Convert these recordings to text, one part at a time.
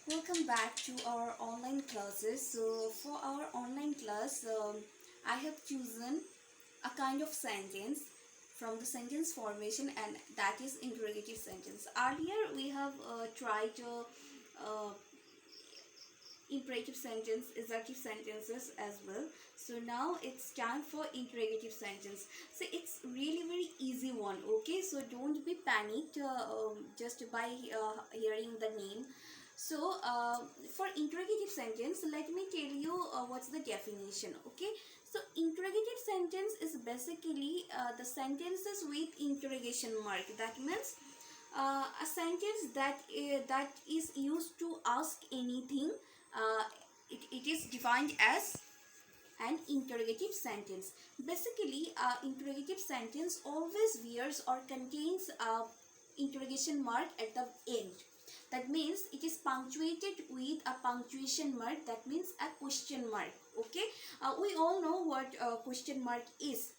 Welcome back to our online classes. So for our online class, I have chosen a kind of sentence from the sentence formation, and that is interrogative sentence. Earlier we have tried uh, imperative sentence, assertive sentences as well. So now it's time for interrogative sentence. So it's really very easy one. Okay, so don't be panicked just by hearing the name. So for interrogative sentence, let me tell you what's the definition. Okay, so interrogative sentence is basically the sentences with interrogation mark. That means a sentence that is used to ask anything. uh, it is defined as an interrogative sentence. Basically, interrogative sentence always wears or contains a interrogation mark at the end. That means it is punctuated with a punctuation mark. That means a question mark. Okay, we all know what question mark is.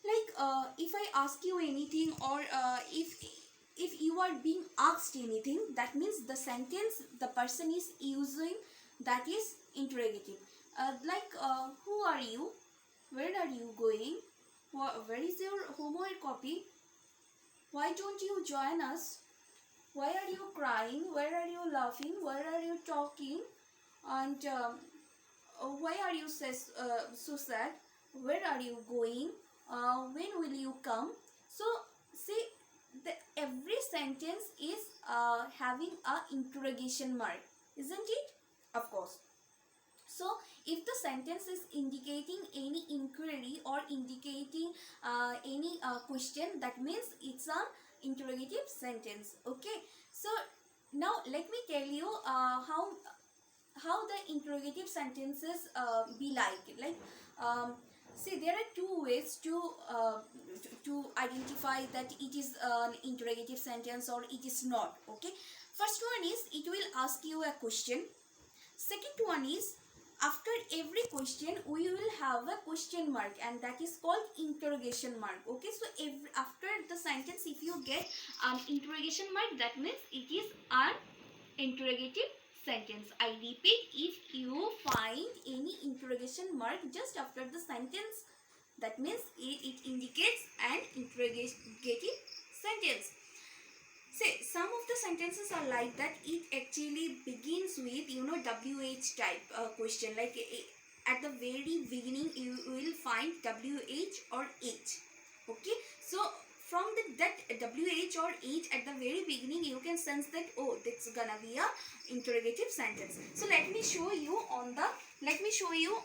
Like if I ask you anything, or if you are being asked anything, that means the sentence the person is using, that is interrogative. Who are you, where are you going, where is your homework copy, why don't you join us, why are you crying, where are you laughing, where are you talking, and why are you so sad, where are you going, when will you come. So see, every sentence is having a interrogation mark, isn't it? Of course. So if the sentence is indicating any inquiry or indicating any question, that means it's an interrogative sentence. Okay, so now let me tell you how the interrogative sentences be like. See, there are two ways to identify that it is an interrogative sentence or it is not. Okay, first one is it will ask you a question. Second one is, after every question we will have a question mark, and that is called interrogation mark. Okay, so after the sentence if you get an interrogation mark, that means it is an interrogative sentence. I repeat, if you find any interrogation mark just after the sentence, that means it indicates an interrogative sentence. Say, some of the sentences are like that. It actually begins with, WH type question. Like at the very beginning, you will find WH or H. Okay, so from that WH or H at the very beginning, you can sense that, oh, that's gonna be a interrogative sentence. So let me show you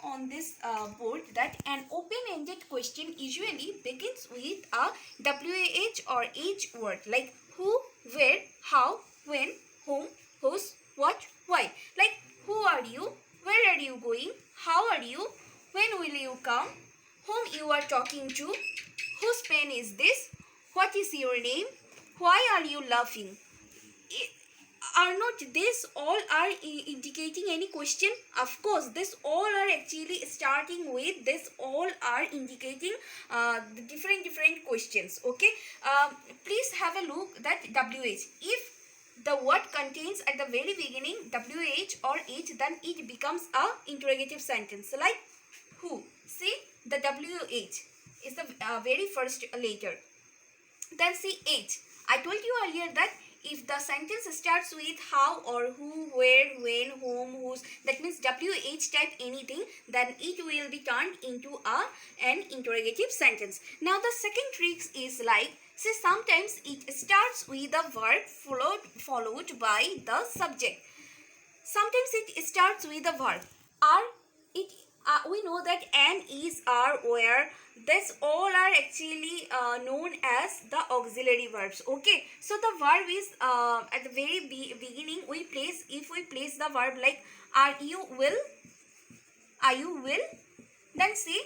on this board that an open-ended question usually begins with a WH or H word, like who, where, how, when, whom, whose, what, why. Like, who are you, where are you going, how are you, when will you come, whom you are talking to, whose pen is this, what is your name, why are you laughing. Are not this all are indicating any question? Of course, this all are actually starting with, this all are indicating the different questions. Okay, please have a look that WH, if the word contains at the very beginning WH or H, then it becomes a interrogative sentence. Like who, see, the WH is the very first letter. Then see H. I told you earlier that if the sentence starts with how or who, where, when, whom, whose, that means WH type anything, then it will be turned into an interrogative sentence. Now the second trick is like, see, sometimes it starts with a verb followed by the subject. Sometimes it starts with a verb. We know that an, is, are, where, this all are actually known as the auxiliary verbs. Okay, so the verb is at the very beginning. If we place the verb like are you will, then see,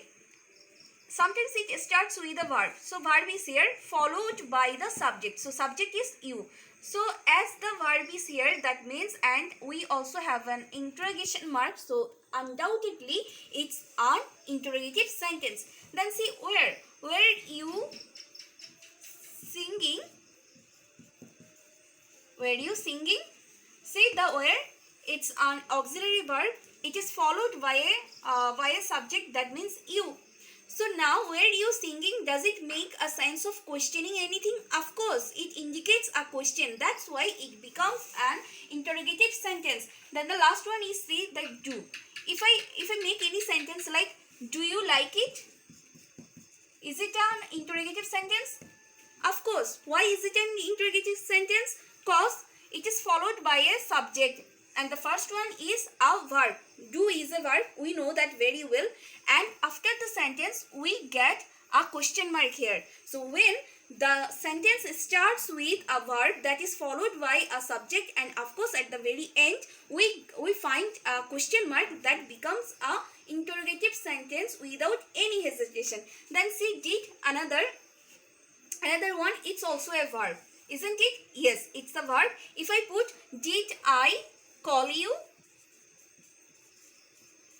sometimes it starts with a verb. So verb is here followed by the subject. So subject is you. So as the verb is here, that means, and we also have an interrogation mark. So undoubtedly it's an interrogative sentence. Then see, where you singing, where you singing. See, the where it's an auxiliary verb. It is followed by a subject, that means you. So now where you thinking, does it make a sense of questioning anything? Of course, it indicates a question. That's why it becomes an interrogative sentence. Then the last one is say that do. If I make any sentence like, do you like it? Is it an interrogative sentence? Of course. Why is it an interrogative sentence? Because it is followed by a subject. And the first one is a verb. Do is a verb. We know that very well. And after the sentence, we get a question mark here. So when the sentence starts with a verb that is followed by a subject, and of course at the very end, we find a question mark, that becomes a interrogative sentence without any hesitation. Then see, did, another one, it's also a verb, isn't it? Yes, it's a verb. If I put, did I call you?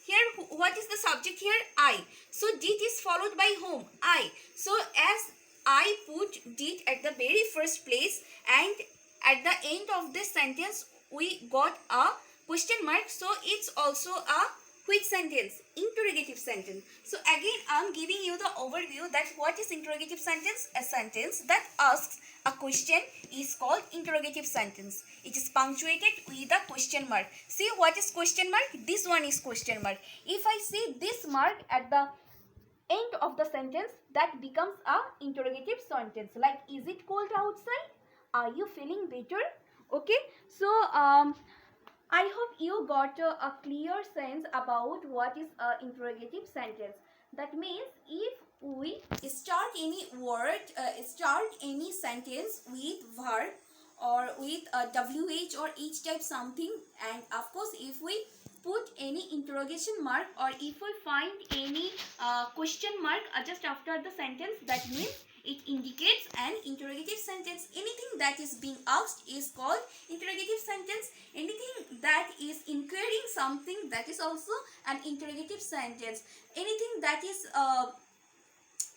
Here, what is the subject here? I. So did is followed by whom? I. So as I put did at the very first place, and at the end of this sentence we got a question mark, so it's also a which sentence? Interrogative sentence. So again I'm giving you the overview that what is interrogative sentence? A sentence that asks a question is called interrogative sentence. It is punctuated with a question mark. See, what is question mark? This one is question mark. If I see this mark at the end of the sentence, that becomes a interrogative sentence. Like, is it cold outside? Are you feeling better? Okay, so I hope you got a clear sense about what is a interrogative sentence. That means if we start any word, start any sentence with verb or with a WH or H type something, and of course if we put any interrogation mark, or if we find any question mark just after the sentence, that means it indicates an interrogative sentence. Anything that is being asked is called interrogative sentence. Anything that is inquiring something, that is also an interrogative sentence. Anything that is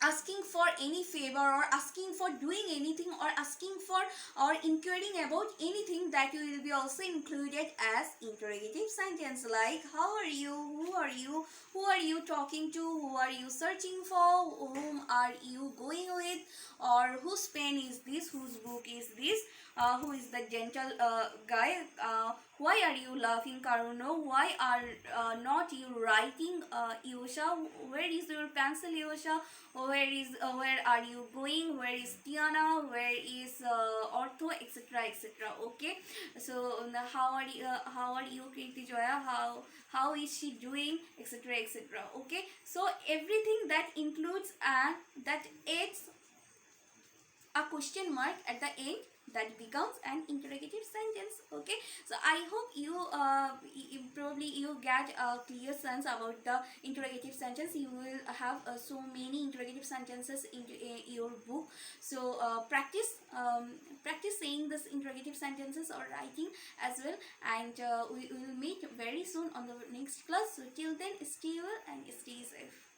asking for any favor, or asking for doing anything, or asking for or inquiring about anything, that will be also included as interrogative sentence. Like, how are you, who are you talking to, who are you searching for, whom are you going with, or whose pen is this, whose book is this, who is the gentle guy, why are you laughing, Karuno, why are not you writing, Yosha, where is your pencil, Yosha, where are you going, where is Tiana, where is Ortho, etc, etc. Okay, so how are you Kriti Joya, how is she doing, etc, etc. Okay, so everything that includes and that adds a question mark at the end, that becomes an interrogative sentence. Okay, so I hope you probably you get a clear sense about the interrogative sentence. You will have so many interrogative sentences in your book. So practice saying this interrogative sentences or writing as well, and we will meet very soon on the next class. So till then, stay well and stay safe.